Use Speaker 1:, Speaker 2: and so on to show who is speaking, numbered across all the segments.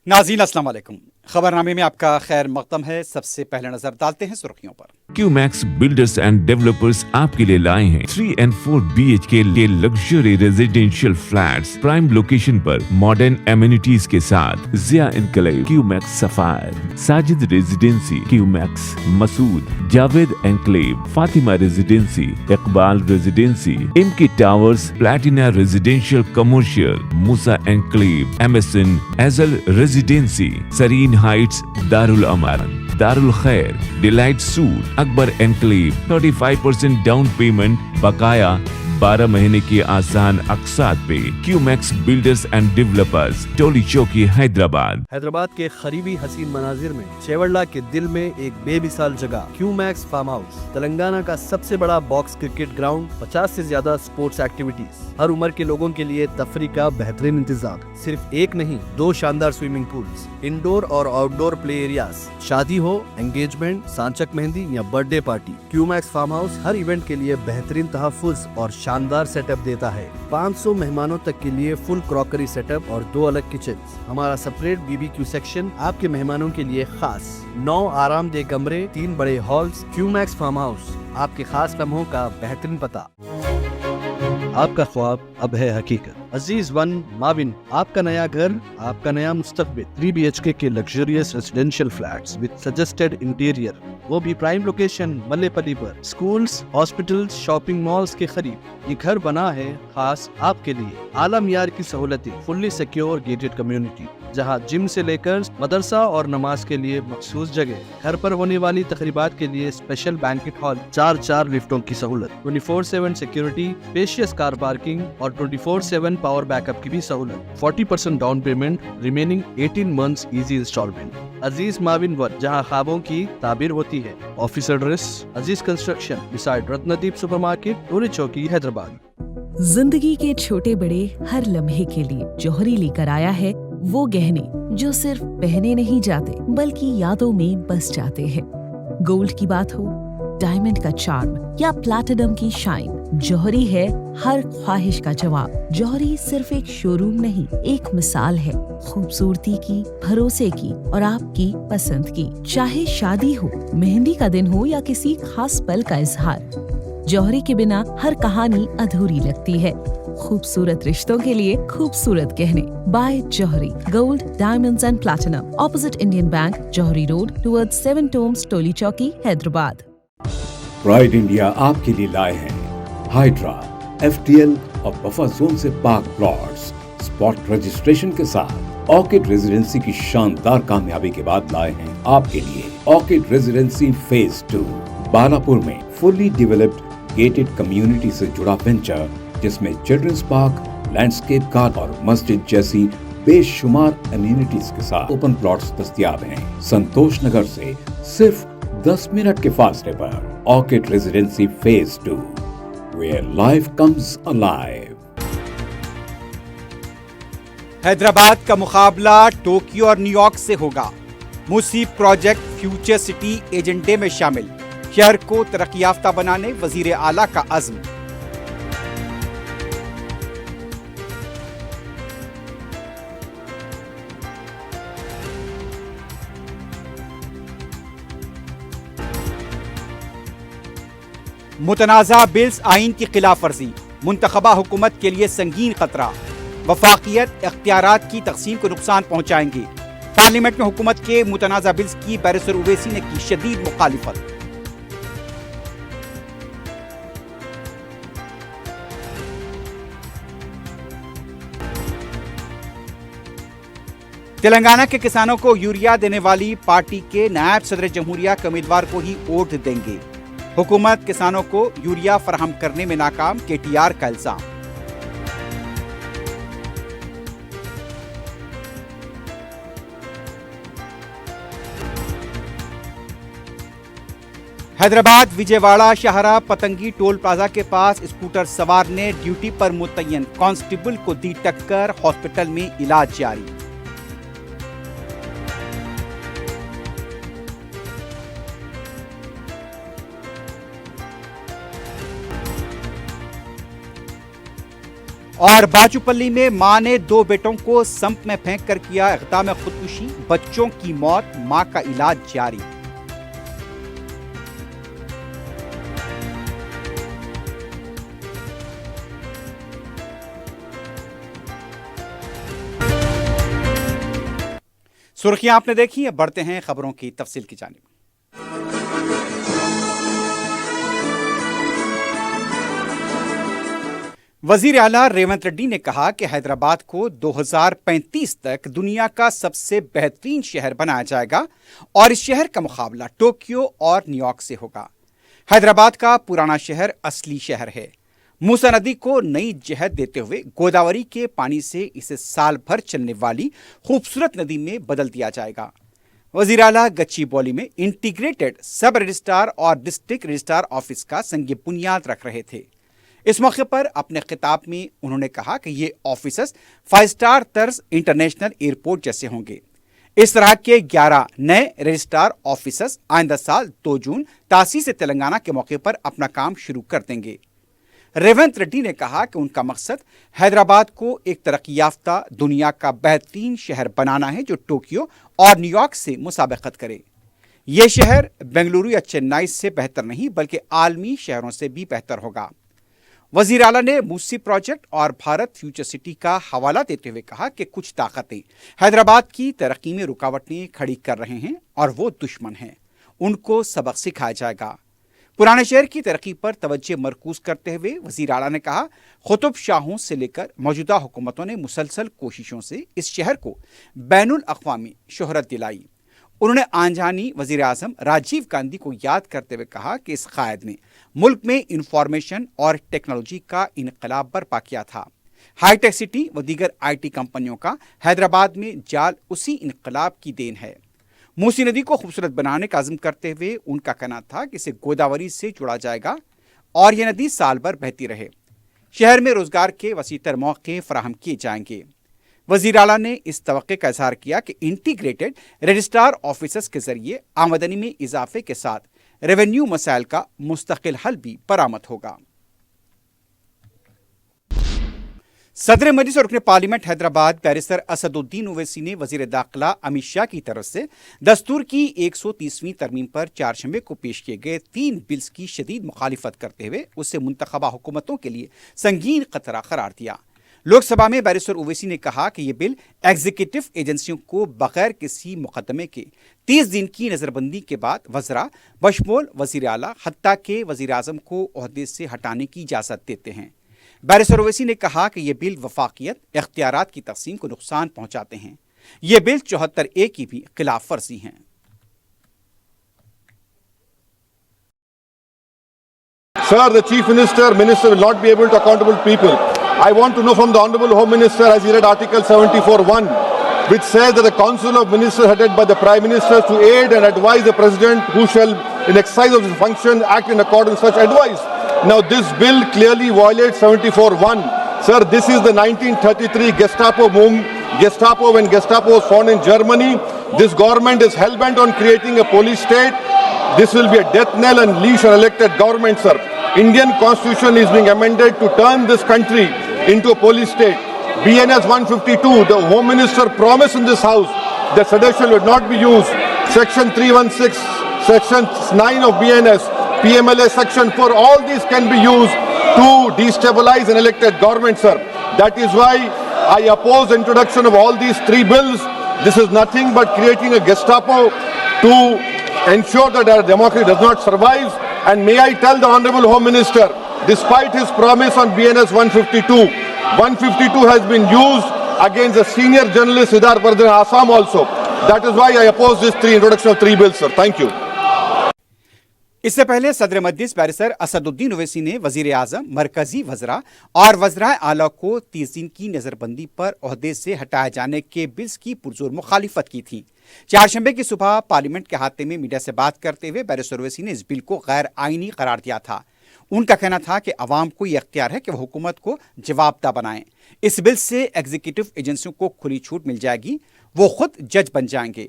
Speaker 1: नाज़रीन अस्सलाम वालेकुम। खबरनामे में आपका खैर मकदम है। सबसे पहले नजर डालते हैं सुर्खियों पर।
Speaker 2: क्यूमैक्स बिल्डर्स एंड डेवलपर्स आपके लिए लाए हैं 3 and 4 BHK के luxury residential flats prime location पर मॉडर्न एमिनिटीज के साथ। Zia enclave, Qmax sapphire, Sajid residency, Qmax Masood, Javed enclave, Fatima residency, Iqbal residency, इमकी towers, platina residential commercial, Musa enclave, MSN एजल residency, Sareen heights, Darul Aman, Darul Khair, delight suite, Akbar enclave, 35% down payment बकाया, 12 महीने की आसान अकसात पे। Qmax builders and developers, Toli Chowki, Hyderabad.
Speaker 3: Hyderabad के करीबी हसीन मनाजिर में चेवड़ला के दिल में एक बेमिसाल जगह क्यूमैक्स फार्म हाउस, तेलंगाना का सबसे बड़ा बॉक्स क्रिकेट ग्राउंड, 50 से ज्यादा स्पोर्ट्स एक्टिविटीज, हर उम्र के लोगों के लिए तफरी का बेहतरीन इंतजाम। सिर्फ एक नहीं, 2 शानदार स्विमिंग पूल्स, इंडोर और आउटडोर प्ले एरियाज, शादी हो, एंगेजमेंट, सांचक मेहंदी या birthday party, Qmax farm house हर इवेंट के लिए बेहतरीन तहफ्फुज़ और शानदार सेटअप देता है। 500 मेहमानों तक के लिए फुल क्रॉकरी सेटअप और 2 अलग किचन। हमारा सेपरेट BBQ सेक्शन आपके मेहमानों के लिए खास। 9 आरामदेह कमरे, 3 बड़े हॉल्स। क्यूमैक्स फार्म हाउस, आपके खास लम्हों का बेहतरीन पता। आपका ख्वाब अब है हकीकत। अजीज वन माविन, आपका नया घर, आपका नया मुस्तकबिल। 3 BHK के luxurious residential flats with suggested interior, वो भी प्राइम लोकेशन मल्लेपल्ली पर। स्कूल्स, हॉस्पिटल्स, शॉपिंग मॉल्स के करीब ये घर बना है खास आपके लिए। आला मियार की सहूलतें, फुल्ली सिक्योर गेटेड कम्युनिटी, जहां जिम से लेकर मदरसा और नमाज के लिए मखसूस जगह। घर पर होने वाली तकरीबात के लिए स्पेशल बैंकेट हॉल, 4 लिफ्टों की सहूलत, 24/7 सिक्योरिटी, स्पेशियस कार पार्किंग और 24/7 पावर बैकअप की भी सहूलत। 40% down payment, remaining 18 months easy installment. Aziz माविन वन, जहां ख्वाबों की ताबीर होती है। Office address Aziz construction beside Ratnadeep supermarket, Toli Chowki, Hyderabad.
Speaker 4: जिंदगी के छोटे बड़े हर लम्हे के लिए जौहरी लेकर आया है वो गहने जो सिर्फ पहने नहीं जाते बल्कि यादों में बस जाते हैं। गोल्ड की बात हो, डायमंड का चार्म या प्लैटिनम की शाइन, जौहरी है हर ख्वाहिश का जवाब। जौहरी सिर्फ एक शोरूम नहीं, एक मिसाल है खूबसूरती की, भरोसे की और आपकी पसंद की। चाहे शादी हो, मेहंदी का दिन हो या किसी खास पल का इजहार, जौहरी के बिना हर कहानी अधूरी लगती है। खूबसूरत रिश्तों के लिए खूबसूरत गहने by Jauhari, gold, diamonds and platinum, opposite Indian bank, Jauhari road, towards 7 tombs, Toli Chowki, Hyderabad.
Speaker 5: Pride India आपके लिए लाए हैं हाइड्रा, FTL और बफर जोन से पाक प्लॉट्स स्पॉट रजिस्ट्रेशन के साथ। ऑर्किड रेजिडेंसी की शानदार कामयाबी के बाद लाए हैं आपके लिए ऑर्किड रेजिडेंसी फेज 2, बालापुर में फुल्ली डेवलप्ड गेटेड कम्युनिटी से जुड़ा वेंचर, जिसमें चिल्ड्रंस पार्क, लैंडस्केप गार्डन और मस्जिद जैसी बेशुमार एमिनिटीज के साथ ओपन प्लॉट्स दस्तयाब हैं। संतोष नगर से सिर्फ 10 मिनट के फासले पर orchid residency phase 2, where life comes alive.
Speaker 1: Hyderabad का मुकाबला टोक्यो और न्यूयॉर्क से होगा। मुसीब प्रोजेक्ट फ्यूचर सिटी एजेंडे में शामिल। शहर को तरक्की याफ्ता बनाने वजीर आला का अज़्म। मुतनाज़ा बिल्स आइन की खिलाफ वर्जी, मुंतखबा हुकूमत के लिए संगीन खतरा। वफाकियत इख्तियारात की तकसीम को नुकसान पहुंचाएंगे। पार्लियामेंट में हुकूमत के मुतनाज़ा बिल्स की बैरिस्टर उवैसी ने की शदीद मुखालिफत। तेलंगाना के किसानों को यूरिया देने वाली पार्टी के नायब सदर जमहूरिया के उम्मीदवार को ही वोट देंगे। हुकूमत किसानों को यूरिया फराहम करने में नाकाम, KTR का इल्जाम। हैदराबाद विजयवाड़ा शाहरा पतंगी टोल प्लाजा के पास स्कूटर सवार ने ड्यूटी पर मुतय्यन कांस्टेबल को दी टक्कर, हॉस्पिटल में इलाज जारी। اور باچوپلی میں ماں نے 2 بیٹوں کو سمپ میں پھینک کر کیا اقدام خودکشی، بچوں کی موت، ماں کا علاج جاری۔ سرخیاں آپ نے دیکھی، اب بڑھتے ہیں خبروں کی تفصیل کی جانب۔ وزیر اعلیٰ ریونت ریڈی نے کہا کہ حیدرآباد کو 2035 تک دنیا کا سب سے بہترین شہر بنایا جائے گا اور اس شہر کا مقابلہ ٹوکیو اور نیو یارک سے ہوگا۔ حیدرآباد کا پرانا شہر اصلی شہر ہے۔ موسا ندی کو نئی جہت دیتے ہوئے گوداوری کے پانی سے اسے سال بھر چلنے والی خوبصورت ندی میں بدل دیا جائے گا۔ وزیر اعلیٰ گچی بولی میں انٹیگریٹڈ سب رجسٹرار اور ڈسٹرکٹ رجسٹرار آفس کا سنگ بنیاد رکھ رہے تھے۔ اس موقع پر اپنے خطاب میں انہوں نے کہا کہ یہ آفیسز 5 اسٹار طرز انٹرنیشنل ایئرپورٹ جیسے ہوں گے۔ اس طرح کے 11 نئے رجسٹرار آفیسز آئندہ سال 2 جون تاسیس تلنگانہ کے موقع پر اپنا کام شروع کر دیں گے۔ ریونت ریڈی نے کہا کہ ان کا مقصد حیدرآباد کو ایک ترقی یافتہ دنیا کا بہترین شہر بنانا ہے جو ٹوکیو اور نیو یارک سے مسابقت کرے۔ یہ شہر بنگلورو یا چنئی سے بہتر نہیں بلکہ عالمی شہروں سے بھی بہتر ہوگا۔ وزیر اعلیٰ نے موسی پروجیکٹ اور بھارت فیوچر سٹی کا حوالہ دیتے ہوئے کہا کہ کچھ طاقتیں حیدرآباد کی ترقی میں رکاوٹیں کھڑی کر رہے ہیں اور وہ دشمن ہیں، ان کو سبق سکھایا جائے گا۔ پرانے شہر کی ترقی پر توجہ مرکوز کرتے ہوئے وزیر اعلیٰ نے کہا، قطب شاہوں سے لے کر موجودہ حکومتوں نے مسلسل کوششوں سے اس شہر کو بین الاقوامی شہرت دلائی۔ انہوں نے آنجانی وزیر اعظم راجیو گاندھی کو یاد کرتے ہوئے کہا کہ اس قائد نے ملک میں انفارمیشن اور ٹیکنالوجی کا انقلاب برپا کیا تھا۔ ہائی ٹیک سٹی و دیگر آئی ٹی کمپنیوں کا حیدرآباد میں جال اسی انقلاب کی دین ہے۔ موسی ندی کو خوبصورت بنانے کا عزم کرتے ہوئے ان کا کہنا تھا کہ اسے گوداوری سے جوڑا جائے گا اور یہ ندی سال بھر بہتی رہے۔ شہر میں روزگار کے وسیع تر مواقع فراہم کیے جائیں گے۔ وزیر اعلیٰ نے اس توقع کا اظہار کیا کہ انٹیگریٹڈ رجسٹرار آفیسز کے ذریعے آمدنی میں اضافے کے ساتھ ریونیو مسائل کا مستقل حل بھی برآمد ہوگا۔ صدر مجلس اور رکن پارلیمنٹ حیدرآباد بیرسٹر اسد الدین اویسی نے وزیر داخلہ امت شاہ کی طرف سے دستور کی 130ویں ترمیم پر چہارشنبے کو پیش کیے گئے 3 بلز کی شدید مخالفت کرتے ہوئے اسے منتخبہ حکومتوں کے لیے سنگین خطرہ قرار دیا۔ لوک سبھا میں بیرسٹر اویسی نے کہا کہ یہ بل ایگزیکٹو ایجنسیوں کو بغیر کسی مقدمے کے 30 دن کی نظر بندی کے بعد وزراء بشمول وزیر اعلیٰ حتیٰ کہ وزیر اعظم کو عہدے سے ہٹانے کی اجازت دیتے ہیں۔ بیرسٹر اویسی نے کہا کہ یہ بل وفاقیت اختیارات کی تقسیم کو نقصان پہنچاتے ہیں۔ یہ بل 74A کی بھی خلاف ورزی ہیں۔
Speaker 6: Sir, the Chief Minister will not be able to accountable people. I want to know from the Honorable Home Minister, as he read Article 74(1), which says that the Council of Ministers headed by the Prime Minister to aid and advise the President who shall, in exercise of his function, act in accordance with such advice. Now, this bill clearly violates 74(1). Sir, this is the 1933 Gestapo movement. Gestapo, when Gestapo was formed in Germany, this government is hell-bent on creating a police state. This will be a death knell and leash on elected government, sir. Indian Constitution is being amended to turn this country into a police state. BNS 152, the Home Minister promised in this House that sedition would not be used. Section 316, Section 9 of BNS, PMLA Section 4, all these can be used to destabilize an elected government, sir. That is why I oppose the introduction of all these 3 bills. This is nothing but creating a Gestapo to ensure that our democracy does not survive. And may I tell the Honorable Home Minister, despite his promise on BNS 152, 152 has been used against a senior journalist, Siddharth Vardhan, Assam also. That is why I oppose this introduction of 3 bills, sir. Thank you.
Speaker 1: اس سے پہلے صدر مجلس barrister Asad الدین اویسی نے وزیر اعظم، مرکزی وزراء اور وزراء اعلیٰ کو 30 دن کی نظر بندی پر عہدے سے ہٹائے جانے کے بلز کی پرزور مخالفت کی تھی۔ چہارشنبے کی صبح پارلیمنٹ کے احاطے میں میڈیا سے بات کرتے ہوئے بیرسٹر اویسی نے اس بل کو غیر آئینی قرار دیا تھا۔ ان کا کہنا تھا کہ عوام کو یہ اختیار ہے کہ وہ حکومت کو جواب دہ بنائیں۔ اس بل سے ایگزیکٹو ایجنسیوں کو کھلی چھوٹ مل جائے گی، وہ خود جج بن جائیں گے۔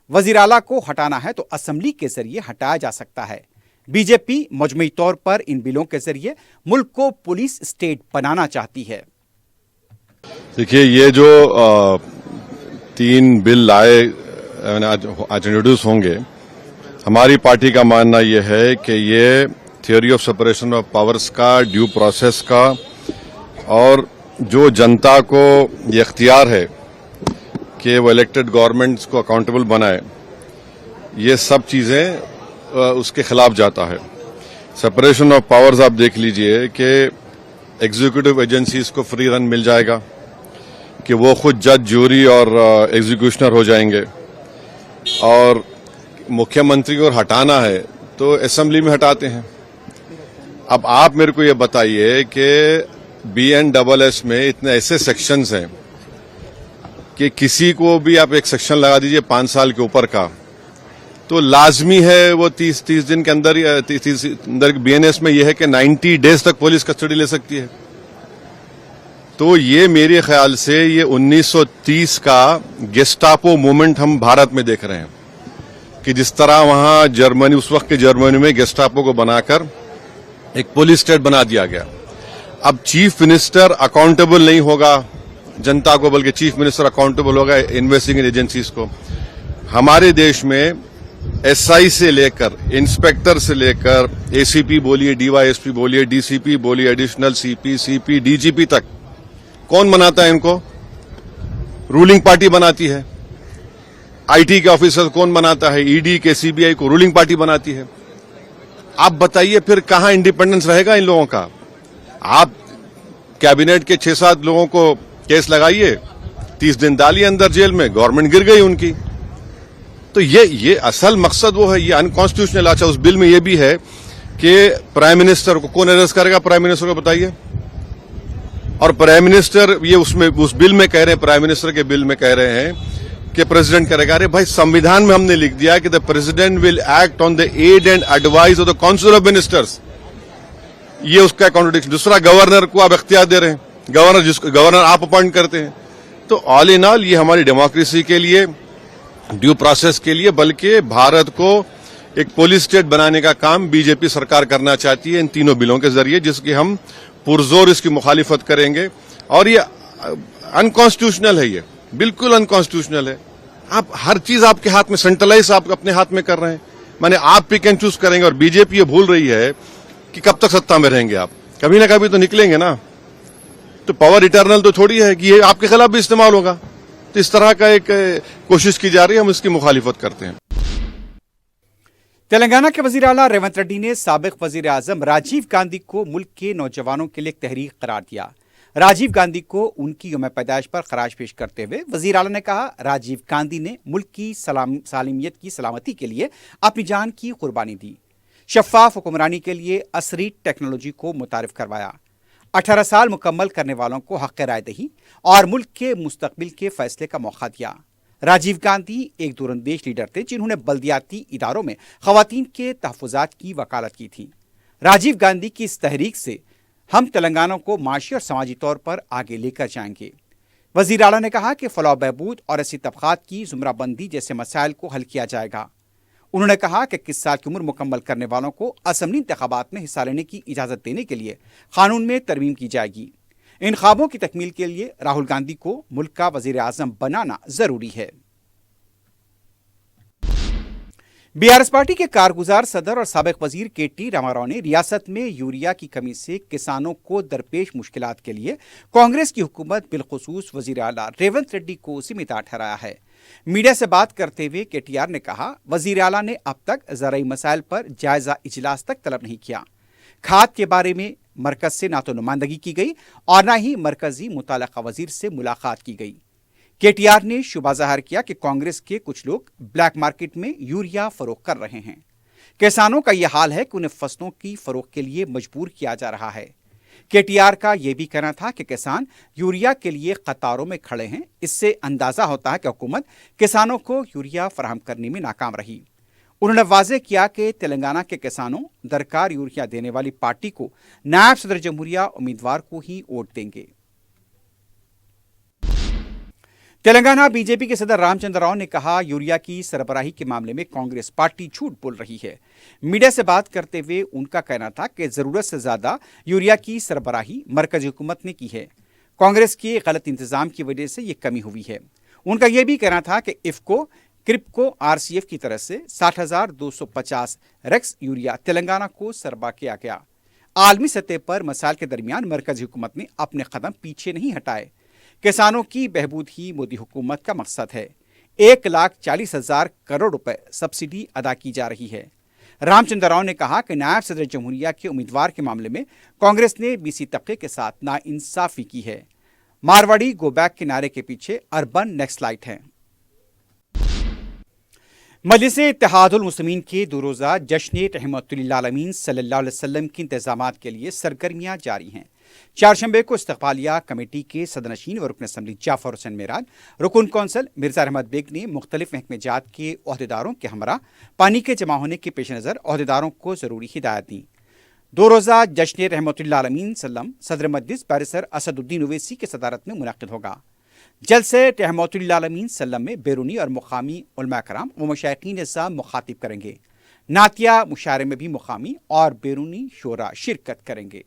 Speaker 1: وزیر اعلیٰ کو ہٹانا ہے تو اسمبلی کے ذریعے ہٹایا جا سکتا ہے۔ بی جے پی مجموعی طور پر ان بلوں کے ذریعے ملک کو پولیس اسٹیٹ بنانا چاہتی ہے۔
Speaker 6: देखिए, ये जो 3 बिल आए आज इंट्रोड्यूस होंगे, हमारी पार्टी का मानना ये है कि ये theory of separation of powers का, ड्यू प्रोसेस का, और जो जनता को ये इख्तियार है कि वो इलेक्टेड गवर्नमेंट्स को अकाउंटेबल बनाए, ये सब चीज़ें उसके खिलाफ जाता है। सेपरेशन ऑफ पावर्स आप देख लीजिए कि एग्जीक्यूटिव एजेंसीज को फ्री रन मिल जाएगा, कि वो खुद जज, जूरी और एग्जीक्यूशनर हो जाएंगे, और मुख्यमंत्री को हटाना है तो असेंबली में हटाते हैं। अब आप मेरे को ये बताइए कि BNSS में इतने ऐसे सेक्शंस हैं कि किसी को भी आप एक सेक्शन लगा दीजिए 5 साल के ऊपर का, तो लाजमी है वो 30 दिन के अंदर, 30 अंदर BNS में यह है कि 90 डेज तक पुलिस कस्टडी ले सकती है। तो ये मेरे ख्याल से ये 1930 का गेस्टापो मूवमेंट हम भारत में देख रहे हैं, कि जिस तरह वहां जर्मनी, उस वक्त के जर्मनी में गेस्टापो को बनाकर एक पुलिस स्टेट बना दिया गया। अब चीफ मिनिस्टर अकाउंटेबल नहीं होगा जनता को, बल्कि चीफ मिनिस्टर अकाउंटेबल होगा इन्वेस्टिगेटिंग एजेंसीज को। हमारे देश में SI से लेकर, इंस्पेक्टर से लेकर, ACP बोलिए, DYSP बोलिए, DCP बोलिए, एडिशनल CP, CP, DGP तक कौन बनाता है इनको? रूलिंग पार्टी बनाती है। IT के ऑफिसर कौन बनाता है? ED के, CBI को रूलिंग पार्टी बनाती है। आप बताइए फिर कहां इंडिपेंडेंस रहेगा इन लोगों का? आप कैबिनेट के 6-7 लोगों को केस लगाइए, 30 दिन डालिए अंदर जेल में, गवर्नमेंट गिर गई उनकी। तो ये असल मकसद वो है, ये अनकॉन्स्टिट्यूशनल। अच्छा, उस बिल में ये भी है कि प्राइम मिनिस्टर को कौन अरेस्ट करेगा? प्राइम मिनिस्टर को बताइए। और प्राइम मिनिस्टर, ये उसमें उस बिल में कह रहे हैं, प्राइम मिनिस्टर के बिल में कह रहे हैं कि प्रेसिडेंट करेगा। अरे भाई, संविधान में हमने लिख दिया कि the president will act on the aid and advice of the council of ministers. ये उसका कॉन्ट्रडिक्शन। दूसरा, गवर्नर को आप इख्तियार दे रहे हैं, गवर्नर आप अपॉइंट करते हैं। तो ऑल इन ऑल ये हमारी डेमोक्रेसी के लिए, ड्यू प्रोसेस के लिए, बल्कि भारत को एक पुलिस स्टेट बनाने का काम बीजेपी सरकार करना चाहती है इन तीनों बिलों के जरिए, जिसकी हम पुरजोर इसकी मुखालिफत करेंगे। और ये अनकॉन्स्टिट्यूशनल है, ये बिल्कुल अनकॉन्स्टिट्यूशनल है। आप हर चीज आपके हाथ में, सेंट्रलाइज आप अपने हाथ में कर रहे हैं, माने आप पिक एंड चूज करेंगे। और बीजेपी ये भूल रही है कि कब तक सत्ता में रहेंगे आप, कभी ना कभी तो निकलेंगे ना। तो पावर इटर्नल तो थोड़ी है कि ये आपके खिलाफ भी इस्तेमाल होगा। तो इस तरह का एक कोशिश की जा रही है, हम इसकी मुखालिफत करते हैं।
Speaker 1: तेलंगाना के वजीर आला रेवंत रेड्डी ने साबिक वजीर आजम राजीव गांधी को मुल्क के नौजवानों के लिए एक तहरीक करार दिया। राजीव गांधी को उनकी यौम पैदाइश पर खराज पेश करते हुए वजीर आला ने कहा, राजीव गांधी ने मुल्क की सालिमियत की सलामती के लिए अपनी जान की कुर्बानी दी, शफाफ हुक्मरानी के लिए असरी टेक्नोलॉजी को मुतारिफ करवाया, 18 साल मुकम्मल करने वालों को हक़ राय दही और मुल्क के मुस्तकबिल के फैसले का मौका दिया। राजीव गांधी एक दूरंदेश लीडर थे जिन्होंने बल्दियाती इदारों में खवातीन के तहफ़्फ़ुज़ात की वकालत की थी। राजीव गांधी की इस तहरीक से हम तेलंगाना को माशी और समाजी तौर पर आगे लेकर जाएंगे। वज़ीर आला ने कहा कि फलाह बहबूद और ऐसी तबक़ात की ज़ुमराबंदी जैसे मसाइल को हल किया जाएगा। उन्होंने कहा कि 21 साल की उम्र मुकम्मल करने वालों को असम्बली इंतखाबात में हिस्सा लेने की इजाज़त देने के लिए कानून में तरमीम की जाएगी। इन ख्वाबों की तकमील के लिए राहुल गांधी को मुल्क का वज़ीर आज़म बनाना ज़रूरी है। BRS पार्टी के कारगुजार सदर और साबिक वजीर KT रामाराव ने रियासत में यूरिया की कमी से किसानों को दरपेश मुश्किलात के लिए कांग्रेस की हुकूमत बिलखुसूस वजीर आला रेवंत रेड्डी को जिम्मेदार ठहराया है। मीडिया से बात करते हुए KTR ने कहा, वजीर आला ने अब तक ज़राई मसाइल पर जायजा इजलास तक तलब नहीं किया। खाद के बारे में मरकज से ना तो नुमाइंदगी की गई और ना ही मरकजी मुताल्लिका वजीर से मुलाकात की गई। KTR ने शुबा ज़ाहिर किया कि कांग्रेस के कुछ लोग ब्लैक मार्केट में यूरिया फरोख्त कर रहे हैं। किसानों का यह हाल है कि उन्हें फसलों की फरोख्त के लिए मजबूर किया जा रहा है। KTR का यह भी कहना था कि किसान यूरिया के लिए कतारों में खड़े हैं। इससे अंदाजा होता है कि हुकूमत किसानों को यूरिया फराहम करने में नाकाम रही। उन्होंने वाज़ेह किया कि तेलंगाना के किसानों दरकार यूरिया देने वाली पार्टी को नायब सदर जमहूरिया उम्मीदवार को ही वोट देंगे। तेलंगाना बीजेपी के सदर रामचंद्र राव ने कहा, यूरिया की सरबराही के मामले में कांग्रेस पार्टी झूठ बोल रही है। मीडिया से बात करते हुए उनका कहना था कि जरूरत से ज्यादा यूरिया की सरबराही मरकजी हुकूमत ने की है। कांग्रेस के गलत इंतजाम की वजह से ये कमी हुई है। उनका यह भी कहना था कि इफ्को, क्रिप्को, आरसीएफ की तरफ से 60,250 रेक्स यूरिया तेलंगाना को सरबा किया गया। आलमी सतह पर मसाइल के दरमियान मरकजी हुकूमत ने अपने कदम पीछे नहीं हटाए। किसानों की बहबूद ही मोदी हुकूमत का मकसद है। 1,40,000 करोड़ रुपए सब्सिडी अदा की जा रही है। रामचंद्र राव ने कहा कि नायब सदर जमहूरिया के उम्मीदवार के मामले में कांग्रेस ने बीसी तबके के साथ नाइंसाफी की है। मारवाड़ी गो बैक के नारे के पीछे अर्बन नेक्स्ट लाइट है। मजलिस इत्तेहादुल मुस्लिमीन के 2 रोज़ा जश्न रहमतुल्लिल आलमीन सल्लल्लाहु अलैहि वसल्लम की इंतजामात के लिए सरगर्मियां जारी हैं। चारशंबे को इस्तक़बालिया कमेटी के सदरनशीन व रुकन असम्बली जाफर हुसैन मेराज, रुकन कौंसल मिर्ज़ा अहमद बेग ने मुख्तलिफ महकमे जात के अहदेदारों के हमरा पानी के जमा होने के पेश नज़र अहदेदारों को ज़रूरी हिदायत दी। 2 रोज़ा जश्न रहमतुल्लिल आलमीन सल्लम सदर मजलिस बैरिस्टर असदुद्दीन ओवैसी की सदारत में मुनक़िद होगा। जलसे रहमतुल्लिल आलमीन सल्लम में बैरूनी और मुकामी उलमा कराम व मुशाइखीन निज़ाम मुखातिब करेंगे। नातिया मुशायरे में भी मुकामी और बैरूनी शोरा शिरकत करेंगे।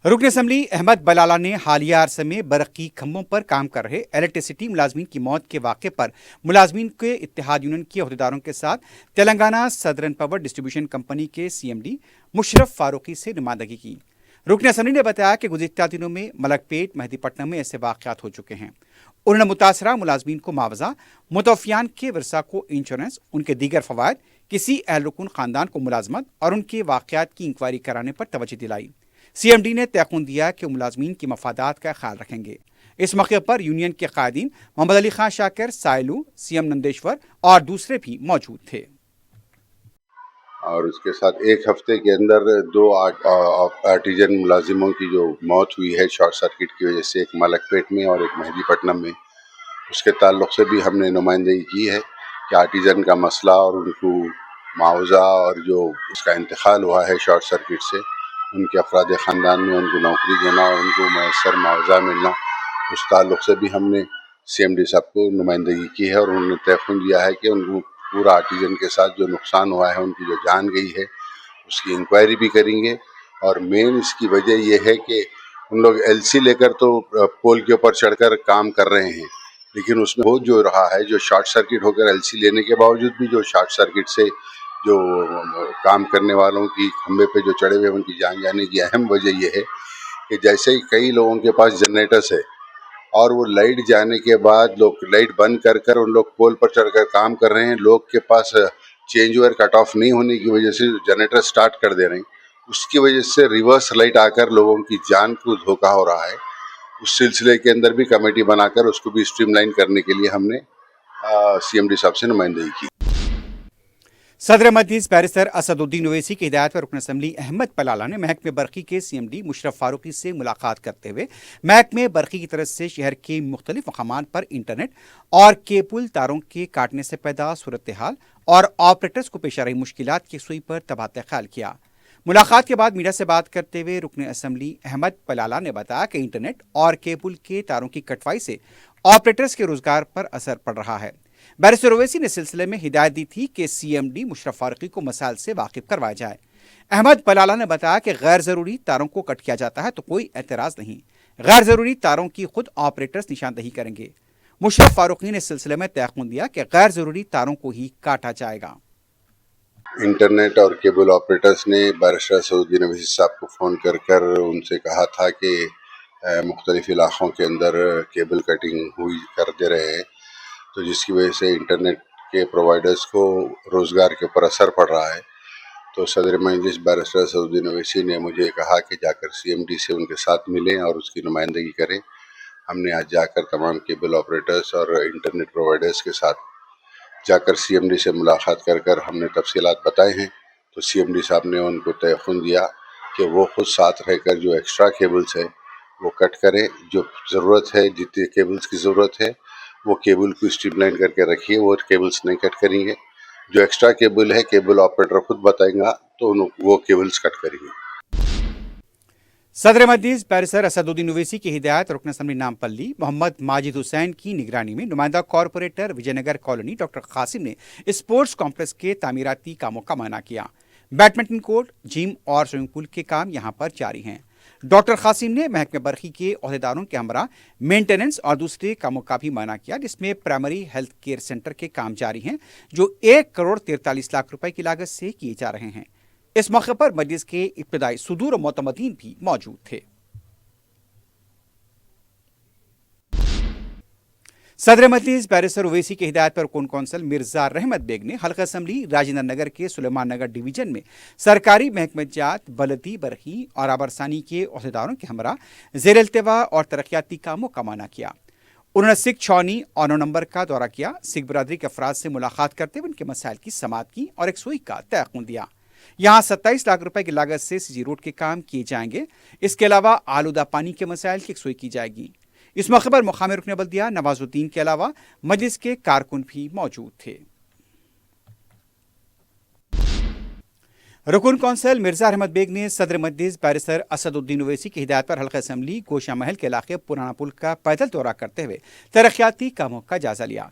Speaker 1: रुकन असम्बली अहमद बलाला ने हालिया अरसे में बरक़ी खंभों पर काम कर रहे इलेक्ट्रिसिटी मुलाजमीन की मौत के वाक़े पर मुलाजमीन के इत्तेहाद यूनियन के अहदेदारों के साथ Telangana southern power distribution company के CMD मुशर्रफ फारूकी से नुमाइंदगी की। रुकन असम्बली ने बताया कि गुज़िश्ता दिनों में मलकपेट, मेहदीपट्टनम में ऐसे वाक़यात हो चुके हैं। उन्होंने मुतासरा मुलाजमीन को मुआवजा, मुतवफ़ियान के वर्सा को इंश्योरेंस, उनके दीगर फ़वायद, किसी अहल रुकन ख़ानदान को मुलाजमत और उनके वाक़यात की इंक्वायरी कराने पर तवज्जो दिलाई। CMD ने तयक़ुन दिया कि मुलाजमीन की मफादात का ख्याल रखेंगे। इस मौके पर यूनियन के कायदीन मोहम्मद अली खान शाकिर, साइलू, CM नंदेश्वर और दूसरे भी मौजूद थे।
Speaker 7: और उसके साथ एक हफ्ते के अंदर 2 आर्टिजन मुलाजिमों की जो मौत हुई है शॉर्ट सर्किट की वजह से, एक मलकपेट में और एक मेहदीपट्टनम में, उसके ताल्लुक़ से भी हमने नुमाइंदगी की है कि आर्टिजन का मसला और उनको मुआवजा और जो उसका इंतकाल हुआ है शॉर्ट सर्किट से, उनके अफराद ख़ानदान में उनको नौकरी देना और उनको मैसर मुआवजा मिलना, उस ताल्लुक़ से भी हमने CMD साहब को नुमाइंदगी की है और उन्होंने तयक़ुन दिया है कि उनको पूरा आर्टिजन के साथ जो नुकसान हुआ है, उनकी जो जान गई है, उसकी इंक्वायरी भी करेंगे। और मेन इसकी वजह यह है कि उन लोग LC लेकर तो पोल के ऊपर चढ़कर काम कर रहे हैं, लेकिन उसमें वो जो रहा है, जो शॉर्ट सर्किट होकर LC लेने के बावजूद भी जो शॉर्ट सर्किट से जो काम करने वालों की खंबे पे जो चढ़े हुए उनकी जान जाने की अहम वजह यह है कि जैसे ही कई लोगों के पास जनरेटर्स है और वो लाइट जाने के बाद लोग लाइट बंद कर कर उन लोग पोल पर चढ़कर काम कर रहे हैं, लोग के पास चेंज ओवर कट ऑफ नहीं होने की वजह से जनरेटर स्टार्ट कर दे रहे हैं, उसकी वजह से रिवर्स लाइट आकर लोगों की जान को धोखा हो रहा है। उस सिलसिले के अंदर भी कमेटी बनाकर उसको भी स्ट्रीमलाइन करने के लिए हमने CMD साहब से नुमाइंदगी की।
Speaker 1: सदर मजलिस बैरिस्टर असदुद्दीन ओवैसी की हिदायत पर रुकन असम्बली अहमद बलाला ने महकमे बरक़ी के CMD मुशर्रफ फारूकी से मुलाकात करते हुए महकमे बरक़ी की तरफ से शहर के मुख्तलिफ मकामात पर इंटरनेट और केबल तारों के काटने से पैदा सूरत हाल और ऑपरेटर्स को पेश आ रही मुश्किलात की सुई पर तबादला ख्याल किया। मुलाकात के बाद मीडिया से बात करते हुए रुकन असम्बली अहमद बलाला ने बताया कि इंटरनेट और केबल के तारों की कटवाई से ऑपरेटर्स के रोजगार पर असर पड़ रहा है। बैरिस्टर ओवैसी ने सिलसिले में हिदायत दी थी कि CMD मुशर्रफ फारूकी को मसाइल से वाकिफ करवाया जाए। अहमद बलाला ने बताया कि गैर ज़रूरी तारों को कट किया जाता है तो कोई एतराज़ नहीं, गैर ज़रूरी तारों की खुद ऑपरेटर्स निशानदही करेंगे। मुशर्रफ फारूकी ने इस सिलसिले में तयक़ुन दिया कि गैर ज़रूरी तारों को ही काटा जाएगा।
Speaker 7: इंटरनेट और केबल ऑपरेटर्स ने बैरिस्टर असदुद्दीन ओवैसी साहब को फ़ोन कर उनसे कहा था कि मुख्तलिफ इलाक़ों के अंदर केबल कटिंग हुई कर दे रहे हैं, तो जिसकी वजह से इंटरनेट के प्रोवाइडर्स को रोज़गार के ऊपर असर पड़ रहा है। तो सदर मजलिस बैरिस्टर असदुद्दीन ओवैसी ने मुझे कहा कि जाकर CMD से उनके साथ मिलें और उसकी नुमाइंदगी करें। हमने आज जाकर तमाम केबल ऑपरेटर्स और इंटरनेट प्रोवाइडर्स के साथ जाकर CMD से मुलाकात कर हमने तफसीलात बताए हैं। तो CMD साहब ने उनको तयक़ुन दिया कि वो ख़ुद साथ रहकर जो एक्स्ट्रा केबल्स है वो कट करें, जो ज़रूरत है, जितनी केबल्स की ज़रूरत है वो केबल को स्ट्रीमलाइन करके रखिए, वो केबल्स नहीं कट करेंगे। जो एक्स्ट्रा केबल है केबल ऑपरेटर खुद बताएंगा तो वो केबल्स कट करेंगे।
Speaker 1: सदर मजलिस बैरिस्टर असदुद्दीन ओवैसी की हिदायत रुकन असम्बली नामपल्ली मोहम्मद माजिद हुसैन की निगरानी में नुमाइंदा corporator Vijayanagar colony doctor Qasim ने स्पोर्ट्स कॉम्प्लेक्स के तामीराती कामों का मायना किया। बैडमिंटन कोर्ट, जिम और स्विमिंग पूल के काम यहां पर जारी हैं। डॉक्टर कासिम ने महकमे बरखी के अहदेदारों के हमरा मेंटेनेंस और दूसरे कामों का भी मायना किया, जिसमें प्राइमरी हेल्थ केयर सेंटर के काम जारी हैं जो 1 करोड़ 43 लाख रुपए की लागत से किए जा रहे हैं। इस मौके पर मजलिस के इब्तिदाई सुदूर और मोतमदीन भी मौजूद थे। सदर मजलिस बैरिस्टर ओवैसी की हिदायत पर कौन कौंसल मिर्जा रहमत बेग ने हल्का असम्बली राजेंद्र नगर के सुलेमान नगर डिवीजन में सरकारी महकमे जात, बलदी, बरही और आबरसानी के अहदेदारों के हमरा ज़ेर इल्तिवा और तरक्याती कामों का माना किया। उन्होंने सिख छावनी और 9 नंबर का दौरा किया, सिख बरादरी के अफराद से मुलाकात करते हुए उनके मसाइल की समाअत की और एक सुई का तयक़ुन दिया। यहाँ 27 लाख रुपए की लागत से सीजी रोड के काम किए जाएंगे। इसके अलावा आलूदा पानी के मसाइल की एक सुई की जाएगी। इस मौके पर मुक़ामी रुकन बल्दिया नवाजुद्दीन के अलावा मजलिस के कारकुन भी मौजूद थे। रुकन कौंसल मिर्जा रहमत बेग ने सदर मजलिस बैरिस्टर असदुद्दीन ओवैसी की हिदायत पर हल्का असम्बली गोशा महल के इलाके पुराना पुल का पैदल दौरा करते हुए तरक्याती कामों का जायजा लिया।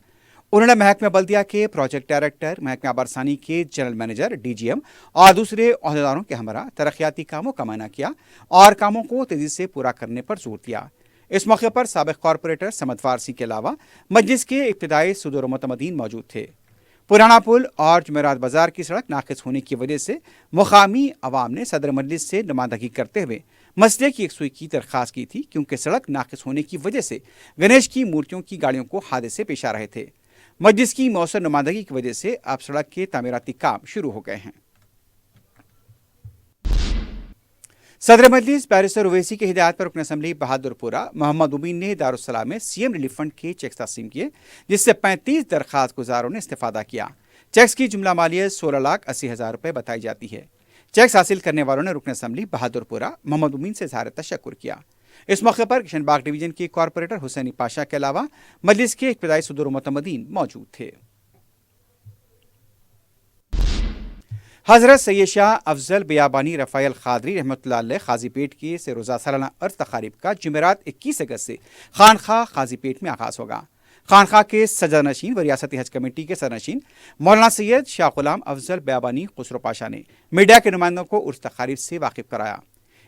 Speaker 1: उन्होंने महकमे बल्दिया के प्रोजेक्ट डायरेक्टर, महकमे आबरसानी के जनरल मैनेजर, डीजीएम और दूसरे अहदेदारों के हमरा तरक्याती कामों का मायना किया और कामों को तेजी से पूरा करने पर जोर दिया। इस मौके पर साबिक कॉरपोरेटर समद फारसी के अलावा मजलिस के इब्तिदाई सुदूर मुतमदीन मौजूद थे। पुराना पुल और जुमेरात बाजार की सड़क नाकिस होने की वजह से मुकामी अवाम ने सदर मजलिस से नुमाइंदगी करते हुए मसले की एक सुई की दरख्वास्त की थी, क्योंकि सड़क नाकिस होने की वजह से गणेश की मूर्तियों की गाड़ियों को हादसे पेश आ रहे थे। मजलिस की मौसर नुमाइंदगी की वजह से अब सड़क के तामीराती काम शुरू हो गए हैं। सदर मजलिस बैरिस्टर ओवैसी की हिदायत पर रुकन असम्बली बहादुरपुरा मोहम्मद उमीन ने दारुस्सलाम में सीएम रिलीफ फंड के चेक तकसीम किए, जिससे 35 दरख्वास्त गुजारों ने इस्तेफादा किया। चेक्स की जुमला मालियत 16,80,000 रुपये बताई जाती है। चेक्स हासिल करने वालों ने रुकन असम्बली बहादुरपुरा मोहम्मद उमीन से इज़हार तशक्कुर किया। इस मौके पर किशनबाग डिवीजन के कॉरपोरेटर हुसैनी पाशा के अलावा मजलिस के इब्तिदाई सुदूर मुतमदीन मौजूद थे। हज़रत सैयद शाह अफजल बियाबानी रफ़ाइल क़ादरी रहमतुल्लाह अलैह क़ाज़ीपेट के से रोज़ा सालाना अर्ज़ तक़ारीब का जुमेरात 21 अगस्त से खानखा क़ाज़ीपेट में आगाज़ होगा। खानखा के सदर नशीन व रियासती हज कमेटी के सरनशीन मौलाना सैयद शाह ग़ुलाम अफजल बियाबानी खुसरो पाशा ने मीडिया के नुमाइंदों को उर्स तक़ारीब से वाकिफ़ कराया।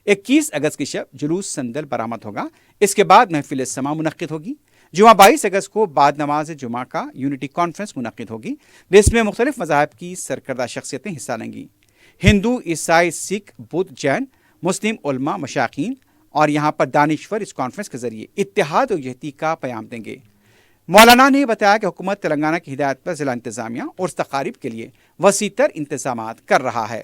Speaker 1: 21 अगस्त की शब जुलूस संदल बरामद होगा। इसके बाद महफिल समा मुनक़्क़िद होगी। जुमा 22 अगस्त को बाद नमाज जुमा का यूनिटी कॉन्फ्रेंस मुनक़्क़िद होगी, जिसमें मुख्तलिफ मज़ाहब की सरकर्दा शख्सियतें हिस्सा लेंगी। हिंदू, ईसाई, सिख, बुद्ध, जैन, मुस्लिम उलमा, मशाकीन और यहाँ पर दानिश्वर इस कॉन्फ्रेंस के जरिए इत्तेहाद और यहती का प्याम देंगे। मौलाना ने बताया कि हुकूमत तेलंगाना की हिदायत पर ज़िला इंतज़ामिया और तक़ारीब के लिए वसीतर इंतज़ामात कर रहा है।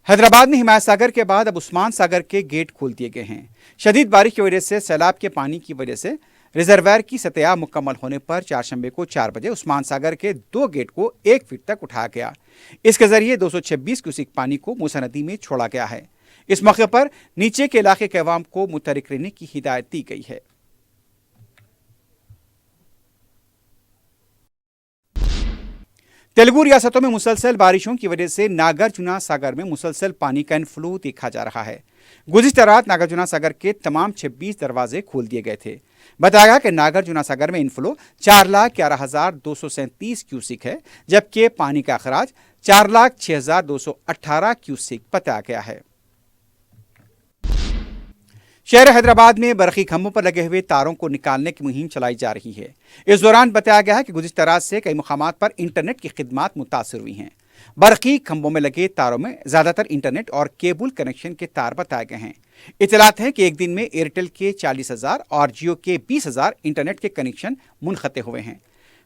Speaker 1: हैदराबाद में हिमायत सागर के बाद अब उस्मान सागर के गेट खोल दिए गए हैं। शदीद बारिश की वजह से सैलाब के पानी की वजह से रिजर्वायर की सतह मुकम्मल होने पर चारशंबे को 4 बजे उस्मान सागर के 2 गेट को 1 फीट तक उठाया गया। इसके जरिए 226 क्यूसिक पानी को मूसा नदी में छोड़ा गया है। इस मौके पर नीचे के इलाके के अवाम को मुतहरिक रहने की हिदायत दी गई है। तेलुगु रियासतों में मुसलसल बारिशों की वजह से नागार्जुना सागर में मुसलसल पानी का इनफ्लो देखा जा रहा है। गुज़िश्ता रात नागार्जुना सागर के तमाम 26 दरवाजे खोल दिए गए थे। बताया गया कि नागार्जुना सागर में इनफ्लो 4,11,237 क्यूसिक है, जबकि पानी का अखराज 4,06,218 क्यूसिक बताया गया है। शहर हैदराबाद में बरखी खंभों पर लगे हुए तारों को निकालने की मुहिम चलाई जा रही है। इस दौरान बताया गया है कि गुज़िश्ता रात से कई मुकामात पर इंटरनेट की खिदमात मुतासिर हुई हैं। बरखी खंभों में लगे तारों में ज़्यादातर इंटरनेट और केबल कनेक्शन के तार बताए गए हैं। इतलात है कि एक दिन में एयरटेल के 40,000 और जियो के 20,000 इंटरनेट के कनेक्शन मुनक़ते हुए हैं।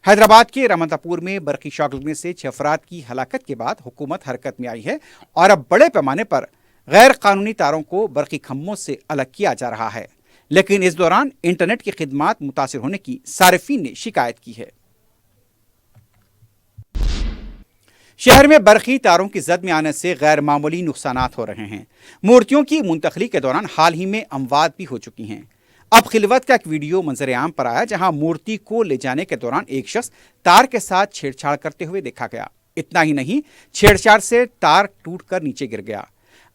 Speaker 1: हैदराबाद के रामतापुर में बरखी शॉक लगने से 6 अफराद की हलाकत के बाद हुकूमत हरकत में आई है और अब बड़े पैमाने पर गैर कानूनी तारों को बरखी खंभों से अलग किया जा रहा है, लेकिन इस दौरान इंटरनेट की खिदमात मुतासिर होने की सारिफीन ने शिकायत की है। शहर में बरखी तारों की जद में आने से गैर मामूली नुकसानात हो रहे हैं। मूर्तियों की मुंतकली के दौरान हाल ही में अमवात भी हो चुकी हैं। अब खिलवत का एक वीडियो मंजर आम पर आया, जहां मूर्ति को ले जाने के दौरान एक शख्स तार के साथ छेड़छाड़ करते हुए देखा गया। इतना ही नहीं, छेड़छाड़ से तार टूटकर नीचे गिर गया।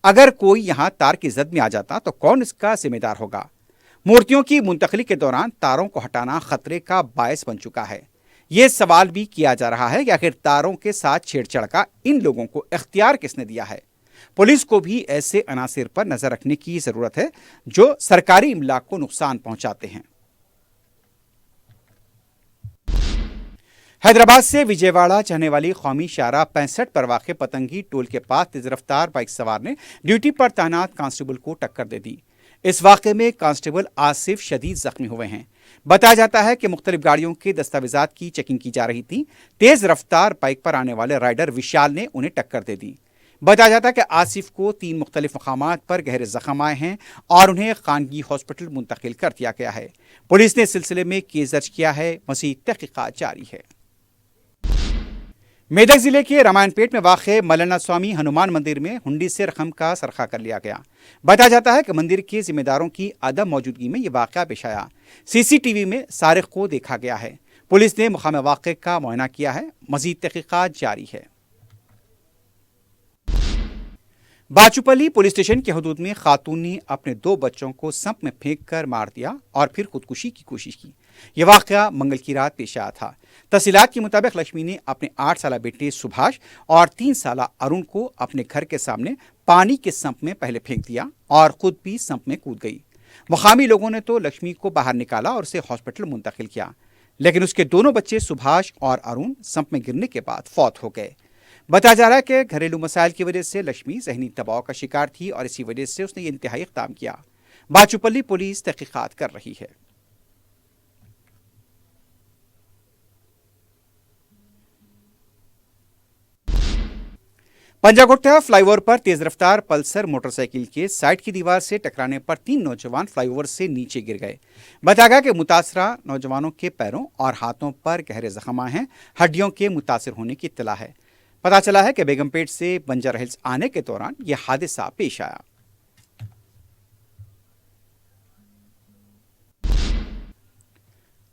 Speaker 1: अगर कोई यहां तार की जद में आ जाता तो कौन इसका जिम्मेदार होगा? मूर्तियों की मुंतकली के दौरान तारों को हटाना खतरे का बायस बन चुका है। یہ سوال بھی کیا جا رہا ہے کہ آخر تاروں کے ساتھ چھیڑ چھاڑ کا ان لوگوں کو اختیار کس نے دیا ہے؟ پولیس کو بھی ایسے عناصر پر نظر رکھنے کی ضرورت ہے جو سرکاری املاک کو نقصان پہنچاتے ہیں۔ حیدرآباد سے وجے واڑہ جانے والی قومی شاہراہ 65 پر واقع پتنگی ٹول کے پاس تیز رفتار بائک سوار نے ڈیوٹی پر تعینات کانسٹیبل کو ٹکر دے دی۔ اس واقعے میں کانسٹیبل آصف شدید زخمی ہوئے ہیں۔ بتایا جاتا ہے کہ مختلف گاڑیوں کے دستاویزات کی چیکنگ کی جا رہی تھی۔ تیز رفتار بائک پر آنے والے رائڈر وشال نے انہیں ٹکر دے دی۔ بتایا جاتا ہے کہ آصف کو 3 مختلف مقامات پر گہرے زخم آئے ہیں اور انہیں خانگی ہاسپٹل منتقل کر دیا گیا ہے۔ پولیس نے اس سلسلے میں کیس درج کیا ہے، مزید تحقیقات جاری ہے۔ میدک ضلع کے رامائن پیٹ میں واقع ملنا سوامی ہنومان مندر میں ہنڈی سے رقم کا سرقہ کر لیا گیا۔ بتایا جاتا ہے کہ مندر کے ذمہ داروں کی عدم موجودگی میں یہ واقعہ پیش آیا۔ CCTV میں سارق کو دیکھا گیا ہے۔ پولیس نے مقام واقعے کا معائنہ کیا ہے، مزید تحقیقات جاری ہے۔ باچوپلی پولیس اسٹیشن کی حدود میں خاتون نے اپنے 2 بچوں کو سمپ میں پھینک کر مار دیا اور پھر خودکشی کی کوشش کی۔ یہ واقعہ منگل کی رات پیش آیا تھا۔ تفصیلات کے مطابق لکشمی نے اپنے 8 سالہ بیٹے سبھاش اور 3 سالہ ارون کو اپنے گھر کے سامنے پانی کے سمپ میں پہلے پھینک دیا اور خود بھی سمپ میں کود گئی۔ مقامی لوگوں نے تو لکشمی کو باہر نکالا اور اسے ہاسپٹل منتقل کیا، لیکن اس کے دونوں بچے سبھاش اور ارون سمپ میں گرنے کے بعد فوت ہو گئے۔ بتایا جا رہا ہے کہ گھریلو مسائل کی وجہ سے لکشمی ذہنی دباؤ کا شکار تھی اور اسی وجہ سے اس نے یہ انتہائی اقدام کیا۔ باچوپلی پولیس تحقیقات کر رہی ہے۔ پنجاگٹھا فلائی اوور پر تیز رفتار پلسر موٹر سائیکل کے سائڈ کی دیوار سے ٹکرانے پر 3 نوجوان فلائی اوور سے نیچے گر گئے۔ بتایا گیا کہ متاثرہ نوجوانوں کے پیروں اور ہاتھوں پر گہرے زخم آئے ہیں۔ ہڈیوں کے متاثر ہونے کی اطلاع ہے۔ پتہ چلا ہے کہ بیگم پیٹ سے بنجر ہلز آنے کے دوران یہ حادثہ پیش آیا۔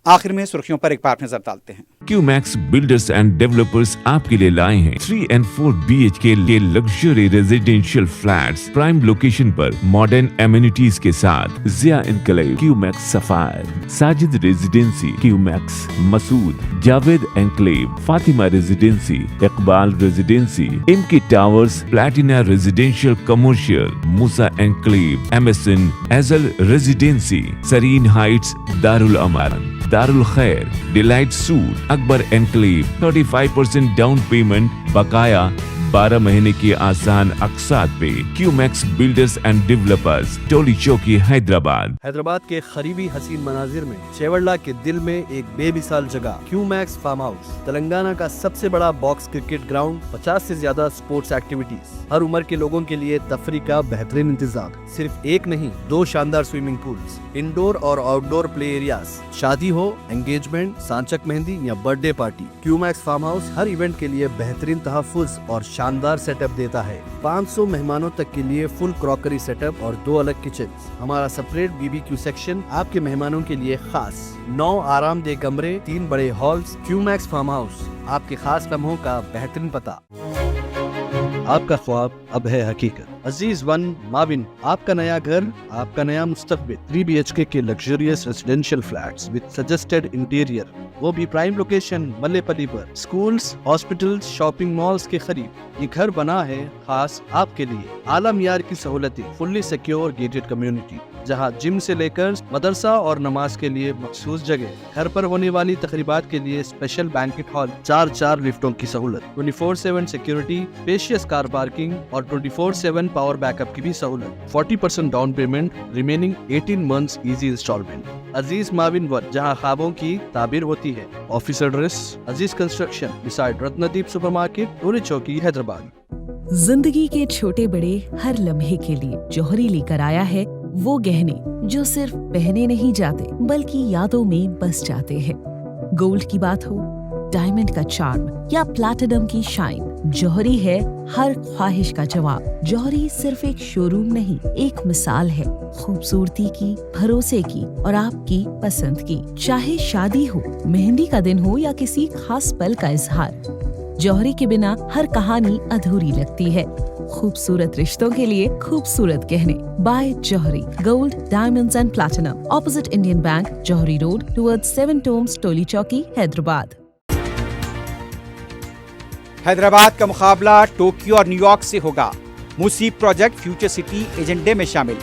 Speaker 1: آخر میں سرخیوں پر ایک بار نظر ڈالتے ہیں۔
Speaker 2: QMax بلڈرز اینڈ ڈیولپرز آپ کے لیے لائے ہیں 3 and 4 BHK کے luxury residential flats prime location پر ماڈرن ایمینٹیز کے ساتھ۔ Zia enclave, QMax sapphire, Sajid residency, QMax Masood, Javed enclave, Fatima residency, Iqbal residency, MK towers, platina residential commercial, Musa enclave, MSN ایزل ریزیڈینسی، سرین ہائٹس، دارالامارن، دارالخیر، delight suite, Akbar enclave, 35% down payment, بقایا 12 مہینے کی آسان اقساط پہ۔ QMax بلڈرز اینڈ ڈیولپرز، ٹولی چوکی، حیدرآباد۔
Speaker 3: حیدرآباد کے قریبی حسین مناظر میں چیوڑلہ کے دل میں ایک بے مثال جگہ QMax فارم ہاؤس، تلنگانہ کا سب سے بڑا باکس کرکٹ گراؤنڈ، 50 سے زیادہ سپورٹس ایکٹیویٹیز، ہر عمر کے لوگوں کے لیے تفریح کا بہترین انتظام۔ صرف ایک نہیں، 2 شاندار سوئمنگ پولز، انڈور اور آؤٹ ڈور پلے ایریاز، شادی ہو، انگیجمنٹ، سانچک مہندی یا birthday party, QMax farm house ہر ایونٹ کے لیے بہترین تحفظ اور شاندار سیٹ اپ دیتا ہے۔ 500 مہمانوں تک کے لیے فل کراکری سیٹ اپ اور 2 الگ کچنز۔ ہمارا سپریٹ BBQ سیکشن آپ کے مہمانوں کے لیے خاص، 9 آرام دہ کمرے، 3 بڑے ہالز۔ QMax فارم ہاؤس، آپ کے خاص لمحوں کا بہترین پتہ۔ آپ کا خواب اب ہے حقیقت۔ عزیز ون ماون، آپ کا نیا گھر، آپ کا نیا مستقبل۔ 3 BHK کے luxurious residential flats with suggested interior, وہ بھی پرائم لوکیشن ملے پلی پر، سکولز، ہاسپٹلز، شاپنگ مالز کے قریب۔ یہ گھر بنا ہے خاص آپ کے لیے، اعلیٰ معیار کی سہولتیں، فلی سیکیور گیٹڈ کمیونٹی، جہاں جم سے لے کر مدرسہ اور نماز کے لیے مخصوص جگہ، گھر پر ہونے والی تقریبات کے لیے اسپیشل بینکٹ ہال، 4 لفٹوں کی سہولت، 24/7 سیکیورٹی، اسپیشیس کار پارکنگ اور 24/7 پاور بیک اپ کی بھی سہولت۔ 40% down payment, remaining 18 months easy installment. Aziz ماون ون، جہاں خوابوں کی تعبیر ہوتی ہے۔ Office address Aziz construction, beside Ratnadeep super market, Toli Chowki, Hyderabad.
Speaker 4: زندگی کے چھوٹے بڑے ہر لمحے کے لیے جوہری لے کر آیا ہے وہ گہنے جو صرف پہنے نہیں جاتے بلکہ یادوں میں بس جاتے ہیں۔ گولڈ کی بات ہو، ڈائمنڈ کا چارم یا پلاٹینم کی شائن، جوہری ہے ہر خواہش کا جواب۔ جوہری صرف ایک شو روم نہیں، ایک مثال ہے خوبصورتی کی، بھروسے کی اور آپ کی پسند کی۔ چاہے شادی ہو، مہندی کا دن ہو یا کسی خاص پل کا اظہار، جوہری کے بنا ہر کہانی ادھوری لگتی ہے۔ خوبصورت رشتوں کے لیے خوبصورت گہنے، بائے جوہری gold, diamonds and platinum, opposite Indian bank, جوہری روڈ ٹورڈ 7 ٹومز، ٹولی چوکی، حیدرآباد۔
Speaker 1: حیدرآباد کا مقابلہ ٹوکیو اور نیو یارک سے ہوگا۔ موسیب پروجیکٹ فیوچر سٹی ایجنڈے میں شامل،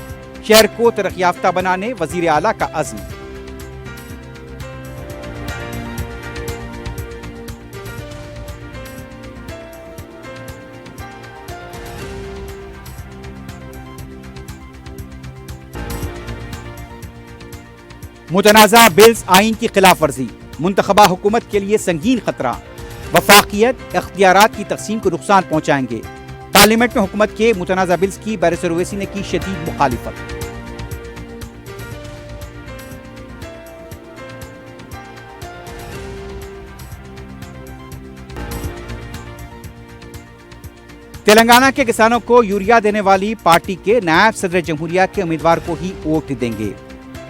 Speaker 1: شہر کو ترقی یافتہ بنانے وزیر اعلیٰ کا عزم۔ متنازع بلز آئین کی خلاف ورزی، منتخبہ حکومت کے لیے سنگین خطرہ، وفاقیت اختیارات کی تقسیم کو نقصان پہنچائیں گے۔ پارلیمنٹ میں حکومت کے متنازع بلز کی بارث اویسی نے کی شدید مخالفت۔ تلنگانہ کے کسانوں کو یوریا دینے والی پارٹی کے نائب صدر جمہوریہ کے امیدوار کو ہی ووٹ دیں گے۔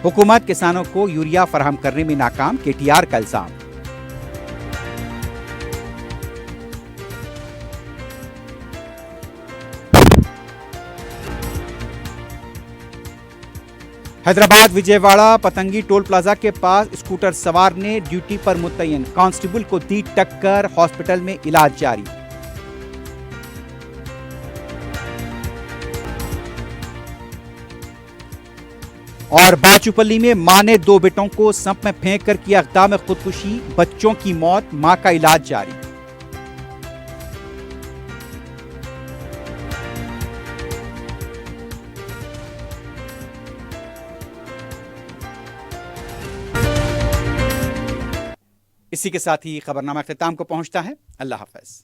Speaker 1: حکومت کسانوں کو یوریا فراہم کرنے میں ناکام، کے ٹی آر کا الزام۔ حیدرآباد وجے واڑہ پتنگی ٹول پلازا کے پاس اسکوٹر سوار نے ڈیوٹی پر متعین کانسٹیبل کو دی ٹکر، ہاسپٹل میں علاج جاری۔ اور باچوپلی میں ماں نے 2 بیٹوں کو سمپ میں پھینک کر کیا اقدام خودکشی، بچوں کی موت، ماں کا علاج جاری۔ اسی کے ساتھ ہی خبرنامہ اختتام کو پہنچتا ہے۔ اللہ حافظ۔